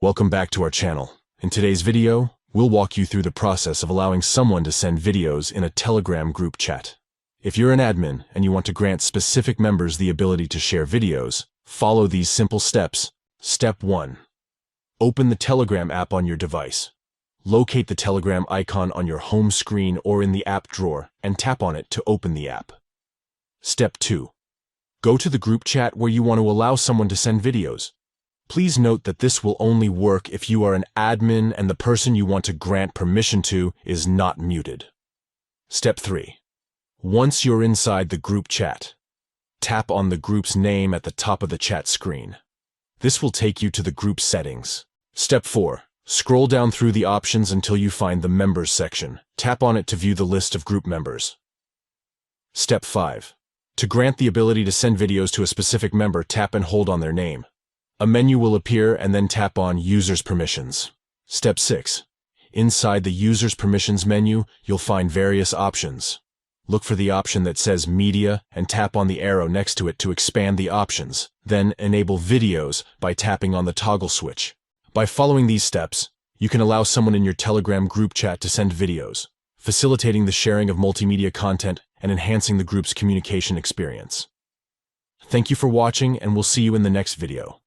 Welcome back to our channel. In today's video, we'll walk you through the process of allowing someone to send videos in a Telegram group chat. If you're an admin and you want to grant specific members the ability to share videos, follow these simple steps. Step 1. Open the Telegram app on your device. Locate the Telegram icon on your home screen or in the app drawer and tap on it to open the app. Step 2. Go to the group chat where you want to allow someone to send videos. Please note that this will only work if you are an admin and the person you want to grant permission to is not muted. Step 3. Once you're inside the group chat, tap on the group's name at the top of the chat screen. This will take you to the group settings. Step 4. Scroll down through the options until you find the Members section. Tap on it to view the list of group members. Step 5. To grant the ability to send videos to a specific member, tap and hold on their name. A menu will appear and then tap on User's Permissions. Step 6. Inside the User's Permissions menu, you'll find various options. Look for the option that says Media and tap on the arrow next to it to expand the options. Then enable Videos by tapping on the toggle switch. By following these steps, you can allow someone in your Telegram group chat to send videos, facilitating the sharing of multimedia content and enhancing the group's communication experience. Thank you for watching, and we'll see you in the next video.